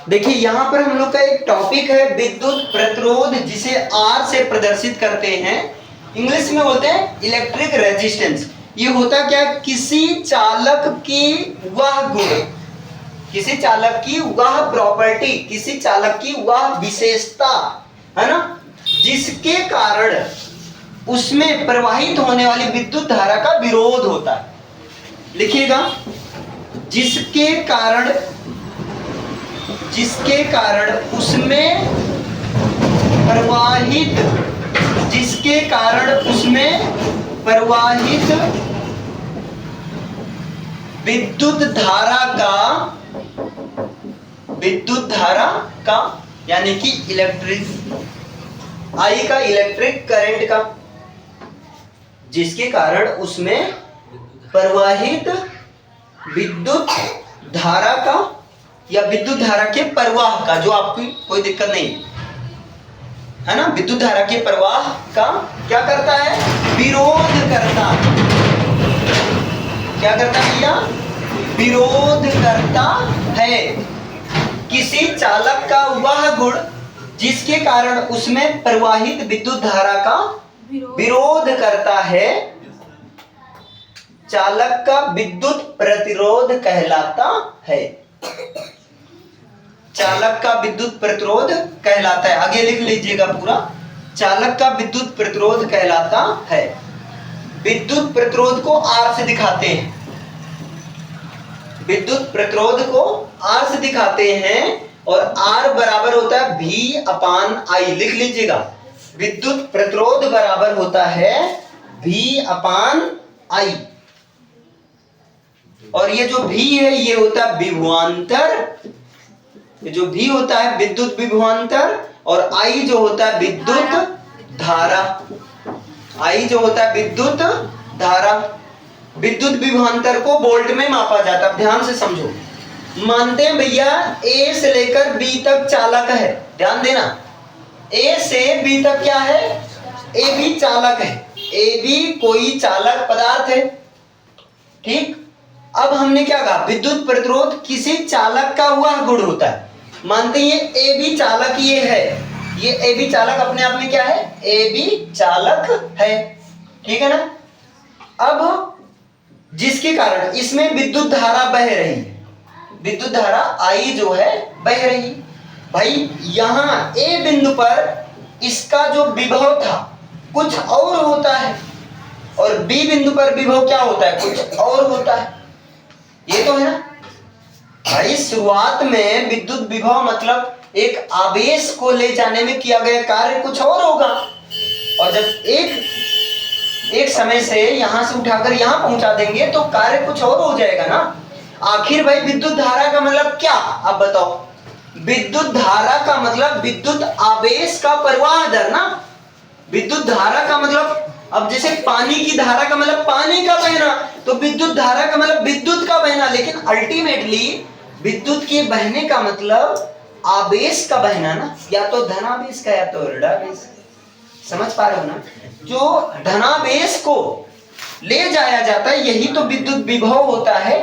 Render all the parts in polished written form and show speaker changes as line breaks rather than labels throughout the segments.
देखिए यहाँ पर हम लोग का एक टॉपिक है विद्युत प्रतिरोध, जिसे R से प्रदर्शित करते हैं। इंग्लिश में बोलते हैं इलेक्ट्रिक रेजिस्टेंस। ये होता क्या, किसी चालक की वह गुण, किसी चालक की वह प्रॉपर्टी, किसी चालक की वह विशेषता, है ना, जिसके कारण उसमें प्रवाहित होने वाली विद्युत धारा का विरोध होता है। लिखिएगा, जिसके कारण उसमें प्रवाहित, जिसके कारण उसमें प्रवाहित विद्युत धारा का यानी कि इलेक्ट्रिक आई का, इलेक्ट्रिक करंट का, जिसके कारण उसमें प्रवाहित विद्युत धारा का या विद्युत धारा के प्रवाह का, जो आपकी कोई दिक्कत नहीं है ना, विद्युत धारा के प्रवाह का क्या करता है, विरोध करता। क्या करता है भैया, विरोध करता है। किसी चालक का वह गुण जिसके कारण उसमें प्रवाहित विद्युत धारा का विरोध करता है, चालक का विद्युत प्रतिरोध कहलाता है। चालक का विद्युत प्रतिरोध कहलाता है। आगे लिख लीजिएगा पूरा, चालक का विद्युत प्रतिरोध कहलाता है। विद्युत प्रतिरोध को R से दिखाते हैं, विद्युत प्रतिरोध को R से दिखाते हैं, और R बराबर होता है V/I। लिख लीजिएगा, विद्युत प्रतिरोध बराबर होता है V/I। और ये जो V है ये होता है विभवांतर, ये जो V होता है विद्युत विभवांतर, और I जो होता है विद्युत धारा, I जो होता है विद्युत धारा। विद्युत विभवांतर को वोल्ट में मापा जाता है। ध्यान से समझो, मानते हैं भैया A से लेकर B तक चालक है, ध्यान देना, A से B तक क्या है, AB चालक है, AB कोई चालक पदार्थ है, ठीक। अब हमने क्या कहा, विद्युत प्रतिरोध किसी चालक का वह गुण होता है। मानते हैं ये AB चालक ये है, ये AB चालक अपने आप में क्या है, AB चालक है, ठीक है ना। अब जिसके कारण इसमें विद्युत धारा बह रही है, विद्युत धारा I जो है बह रही। भाई यहां A बिंदु पर इसका जो विभव था कुछ और होता है, और B बिंदु पर विभव क्या होता है, कुछ और होता है। ये तो है ना भाई, शुरुआत में विद्युत विभव मतलब एक आवेश को ले जाने में किया गया कार्य कुछ और होगा, और जब एक समय से यहां से उठाकर यहां पहुंचा देंगे तो कार्य कुछ और हो जाएगा ना। आखिर भाई विद्युत धारा का मतलब क्या, आप बताओ। विद्युत धारा का मतलब विद्युत आवेश का प्रवाह दर ना। विद्युत धारा का मतलब, अब जैसे पानी की धारा का मतलब पानी का बहना, तो विद्युत धारा का मतलब विद्युत का बहना, लेकिन अल्टीमेटली विद्युत के बहने का मतलब आवेश का बहना ना, या तो धनावेश का या तो ऋणावेश। समझ पा रहे हो ना, जो धनावेश को ले जाया जाता है यही तो विद्युत विभव होता है।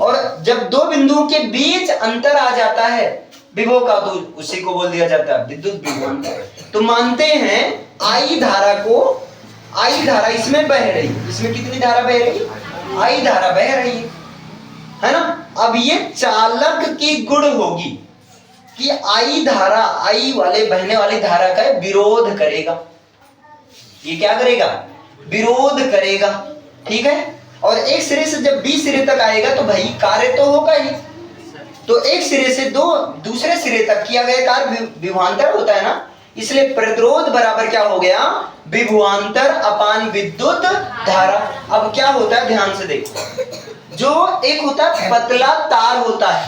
और जब दो बिंदुओं के बीच अंतर आ जाता है विभव का, तो उसी को बोल दिया जाता है विद्युत विभवांतर। तो मानते हैं I धारा को, I धारा इसमें बह रही, इसमें कितनी धारा बह रही, I धारा बह रही है ना। अब ये चालक की गुण होगी कि I धारा, I वाले बहने वाली धारा का विरोध करेगा। ये क्या करेगा, विरोध करेगा, ठीक है। और एक सिरे से जब B सिरे तक आएगा तो भाई कार्य तो होगा ही, तो एक सिरे से दूसरे सिरे तक किया गया कार्य विभवांतर होता है ना। इसलिए प्रतिरोध बराबर क्या हो गया, विभवांतर अपान विद्युत धारा। अब क्या होता है, ध्यान से देखो, जो एक होता है पतला तार होता है,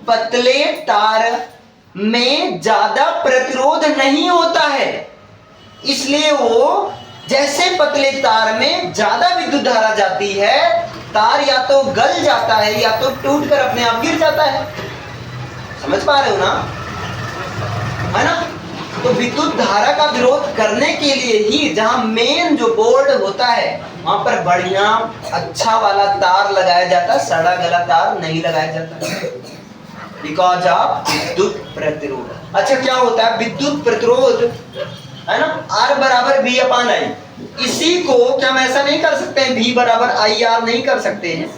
पतले तार में ज्यादा प्रतिरोध नहीं होता है, इसलिए वो जैसे पतले तार में ज्यादा विद्युत धारा जाती है, तार या तो गल जाता है या तो टूटकर अपने आप गिर जाता है। समझ पा रहे हो ना, है ना। तो विद्युत धारा का विरोध करने के लिए ही जहां मेन जो बोर्ड होता है वहां पर बढ़िया अच्छा वाला तार लगाया जाता है, सड़ा गला तार नहीं लगाया जाता। बिकॉज ऑफ विद्युत प्रतिरोध। अच्छा क्या होता है विद्युत प्रतिरोध, है ना, R बराबर V अपान आई। इसी को क्या हम ऐसा नहीं कर सकते हैं, V बराबर आई आर नहीं कर सकते हैं,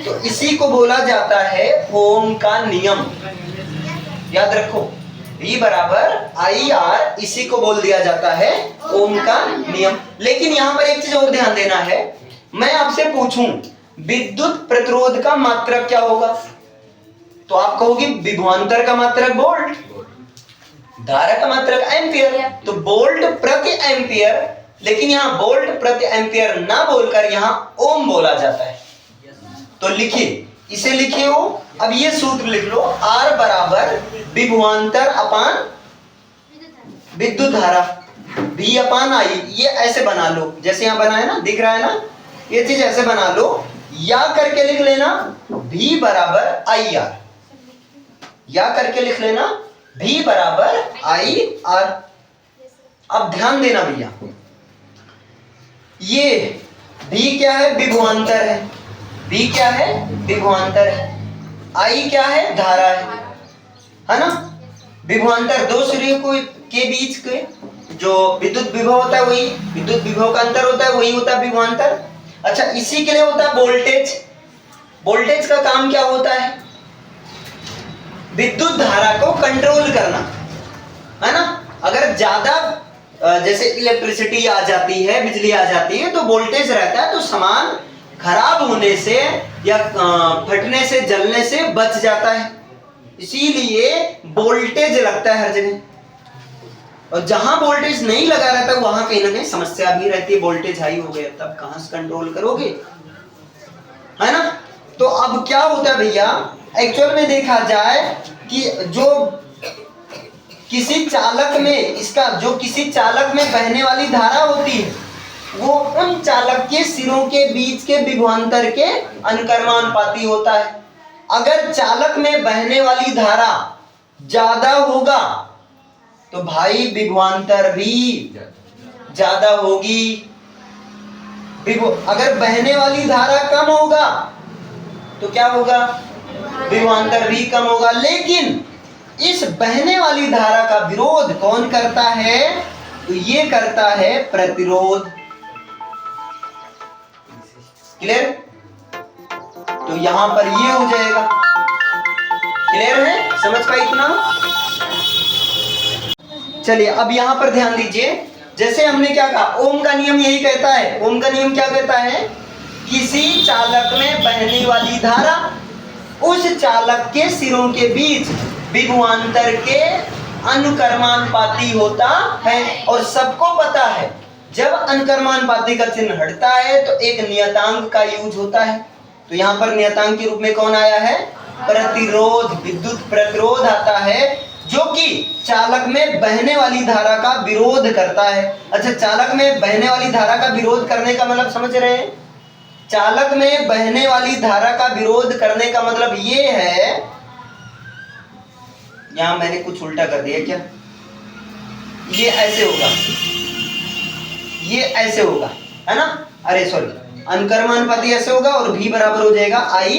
तो इसी को बोला जाता है ओम का नियम। याद रखो, V बराबर आई आर, इसी को बोल दिया जाता है ओम का नियम। लेकिन यहां पर एक चीज और ध्यान देना है, मैं आपसे पूछूं विद्युत प्रतिरोध का मात्रक क्या होगा, तो आप कहोगे विभवांतर का मात्रक वोल्ट, धारा का मात्रक एम्पियर, तो वोल्ट प्रति एम्पियर। लेकिन यहां वोल्ट प्रति एम्पियर ना बोलकर यहां ओम बोला जाता है। तो लिखिए, इसे लिखे हो, अब ये सूत्र लिख लो, R बराबर विभवांतर अपान विद्युत धारा, V अपान आई। ये ऐसे बना लो, जैसे यहां बना है ना, दिख रहा है ना, ये चीज ऐसे बना लो, या करके लिख लेना V बराबर आई आर, या करके लिख लेना V बराबर आई आर। अब ध्यान देना भैया, ये V क्या है, विभवांतर है, V क्या है, विभवांतर है, I क्या है, धारा है ना। विभवांतर दो सिरों को के बीच के जो विद्युत विभव होता है, वही विद्युत विभव का अंतर होता है, वही होता है विभवांतर। अच्छा इसी के लिए होता है वोल्टेज। वोल्टेज का काम क्या होता है, विद्युत धारा को कंट्रोल करना, है ना। अगर ज्यादा जैसे इलेक्ट्रिसिटी आ जाती है, बिजली आ जाती है, तो वोल्टेज रहता है, तो सामान खराब होने से या फटने से, जलने से बच जाता है। इसीलिए वोल्टेज लगता है हर जगह, और जहां वोल्टेज नहीं लगा रहता वहां कहीं ना कहीं समस्या भी रहती है। वोल्टेज हाई हो गया तब कहां से कंट्रोल करोगे, है ना। तो अब क्या होता है भैया, एक्चुअल में देखा जाए कि जो किसी चालक में, इसका जो किसी चालक में बहने वाली धारा होती है, वो उन चालक के सिरों के बीच के विभवांतर के अनुक्रमानुपाती होता है। अगर चालक में बहने वाली धारा ज्यादा होगा तो भाई विभवांतर भी ज्यादा होगी। अगर बहने वाली धारा कम होगा तो क्या होगा, विभवांतर भी कम होगा। लेकिन इस बहने वाली धारा का विरोध कौन करता है, तो ये करता है प्रतिरोध। क्लियर, तो यहां पर ये हो जाएगा। क्लियर है, समझ पाए इतना। चलिए अब यहां पर ध्यान दीजिए, जैसे हमने क्या कहा, ओम का नियम यही कहता है। ओम का नियम क्या कहता है, किसी चालक में बहने वाली धारा उस चालक के सिरों के बीच विभवांतर के अनुक्रमानुपाती होता है। और सबको पता है जब अनुक्रमानुपाती का चिन्ह हटता है तो एक नियतांक का यूज होता है। तो यहां पर नियतांक के रूप में कौन आया है, प्रतिरोध, विद्युत प्रतिरोध आता है, जो कि चालक में बहने वाली धारा का विरोध करता है। अच्छा, चालक में बहने वाली धारा का विरोध करने का मतलब समझ रहे हैं, चालक में बहने वाली धारा का विरोध करने का मतलब ये है, यहां मैंने कुछ उल्टा कर दिया क्या, ये ऐसे होगा, ये ऐसे होगा, है ना, अरे सॉरी, अनुक्रमानुपाती ऐसे होगा और V बराबर हो जाएगा आई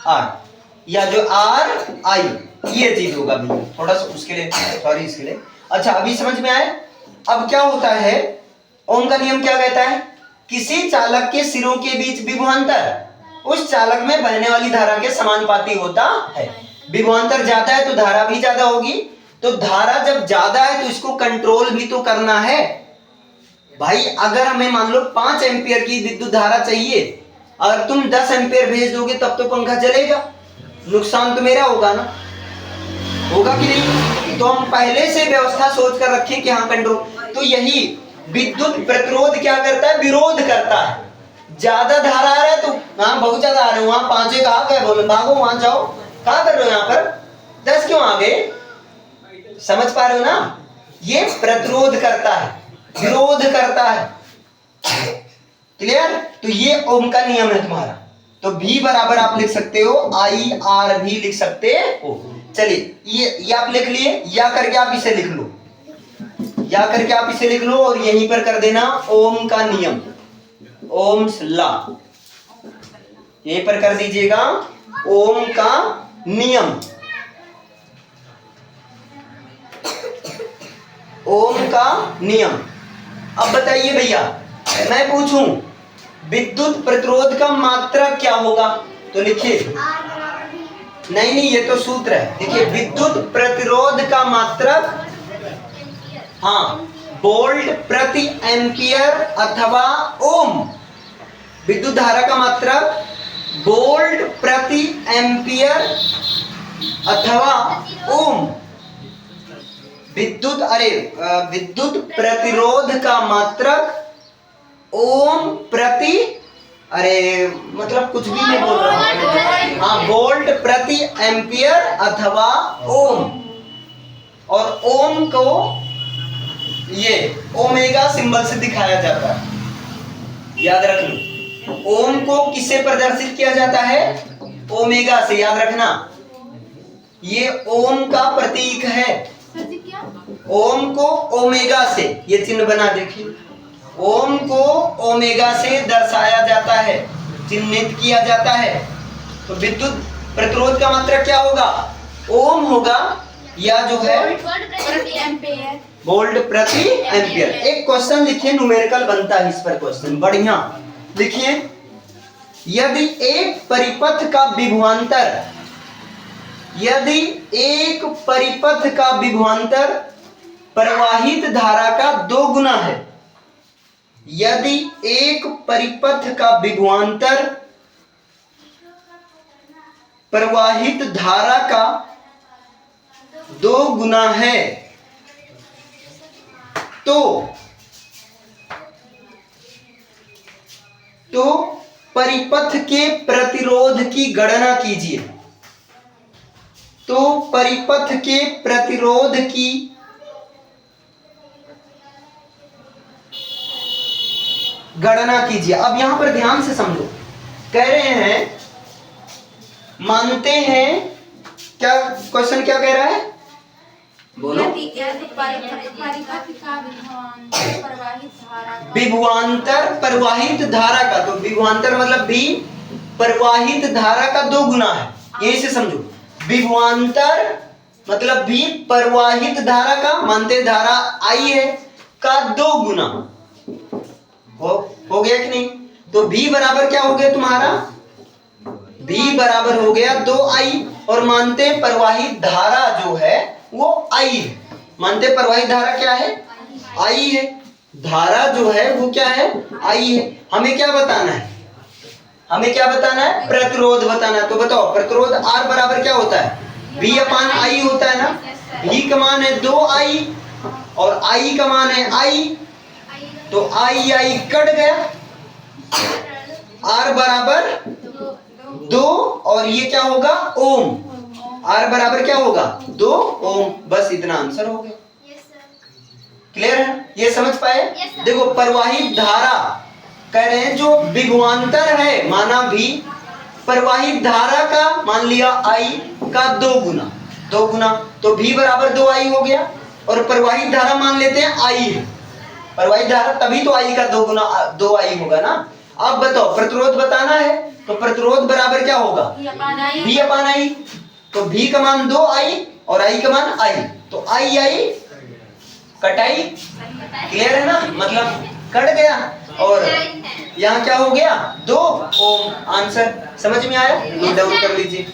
आर, या जो आर आई ये चीज होगा भैया, थोड़ा सा उसके लिए सॉरी, इसके लिए। अच्छा अभी समझ में आए। अब क्या होता है, ओम का नियम क्या कहता है, किसी चालक के सिरों के बीच विभवांतर उस चालक में बहने वाली धारा के समानुपाती होता है। विभवांतर ज्यादा है तो धारा भी ज्यादा होगी, तो धारा जब ज्यादा है तो इसको कंट्रोल भी तो करना है भाई। अगर हमें मान लो 5 एम्पियर की विद्युत धारा चाहिए, अगर तुम 10 एम्पियर भेज दोगे तब तो पंखा चलेगा, नुकसान तो मेरा होगा ना, होगा कि नहीं। तो हम पहले से व्यवस्था सोच कर रखें कि हाँ कंट्रोल। तो यही विद्युत प्रतिरोध क्या करता है, विरोध करता है। ज्यादा धारा आ रहा है तो हाँ बहुत ज्यादा आ रहे हो, वहां 5 कहा गए, बोलो भागो वहां जाओ, कहा कर रहे हो यहाँ पर 10 क्यों आ गए, समझ पा रहे हो ना। ये प्रतिरोध करता है, विरोध करता है। क्लियर, तो ये ओम का नियम है तुम्हारा। तो V बराबर आप लिख सकते हो आई आर भी लिख सकते हो। चलिए ये आप लिख लिए, या करके आप इसे लिख लो, या करके आप इसे लिख लो और यहीं पर कर देना ओम का नियम, ओम्स लॉ, यहीं पर कर दीजिएगा ओम का नियम। ओम का नियम। अब बताइए भैया, मैं पूछूं विद्युत प्रतिरोध का मात्रक क्या होगा, तो लिखिए। नहीं, ये तो सूत्र है। देखिए, विद्युत प्रतिरोध का मात्रक, हाँ, वोल्ट प्रति एम्पियर अथवा ओम। विद्युत धारा का मात्रक वोल्ट प्रति एम्पियर अथवा ओम। विद्युत प्रतिरोध का मात्रक ओम प्रति, मतलब कुछ भी नहीं बोल रहा हूं, हाँ, वोल्ट प्रति एम्पियर अथवा ओम। और ओम को ये ओमेगा सिंबल से दिखाया जाता है, याद रख लो। ओम को किससे प्रदर्शित किया जाता है? ओमेगा से, याद रखना। ये ओम का प्रतीक है। ओम को ओमेगा से, ये चिन्ह बना देखिए, ओम को ओमेगा से दर्शाया जाता है, चिन्हित किया जाता है। तो विद्युत प्रतिरोध का मात्रक क्या होगा? ओम होगा, या जो है वोल्ट प्रति एम्पियर। एक क्वेश्चन लिखिए, न्यूमेरिकल बनता है इस पर क्वेश्चन, बढ़िया लिखिए। यदि एक परिपथ का विभवांतर प्रवाहित धारा का 2 गुना है, यदि एक परिपथ का विभवांतर प्रवाहित धारा का 2 गुना है, तो परिपथ के प्रतिरोध की गणना कीजिए। तो परिपथ के प्रतिरोध की गणना कीजिए। अब यहां पर ध्यान से समझो, कह रहे हैं, मानते हैं, क्या क्वेश्चन क्या कह रहा है, बोलो। विभवांतर प्रवाहित धारा का, तो विभवांतर मतलब भी प्रवाहित धारा का 2 गुना है, यही से समझो। विभवांतर मतलब भी प्रवाहित धारा का, मानते धारा आई है, का 2 गुना हो गया कि नहीं? तो V बराबर क्या हो गया तुम्हारा? V बराबर हो गया 2I, और मानते प्रवाहित धारा जो है वो I है। मानते प्रवाहित धारा क्या है? I है। धारा जो है वो क्या है? I है। हमें क्या बताना है? प्रतिरोध बताना है। तो बताओ, प्रतिरोध R बराबर क्या होता है? V अपान I होता है ना। V का मान है 2I और I का मान है I, तो I कट गया, R बराबर 2, और ये क्या होगा? ओम। R बराबर क्या होगा? 2 ओम। बस इतना आंसर हो गया। क्लियर है? ये समझ पाए? देखो, प्रवाहित धारा कह रहे हैं, जो विभवांतर है माना भी, प्रवाहित धारा का मान लिया I का 2 गुना, तो V बराबर 2I हो गया। और प्रवाहित धारा मान लेते हैं I है, प्रवाहित धारा तभी तो I का 2 गुना 2I होगा ना। अब बताओ, प्रतिरोध बताना है, तो प्रतिरोध बराबर क्या होगा? V upon I। तो V का मान 2I और I का मान I, तो I कटाई। क्लियर है ना? मतलब कट गया, और यहाँ क्या हो गया? 2 ओम। आंसर समझ में आया? नोट डाउन कर लीजिए।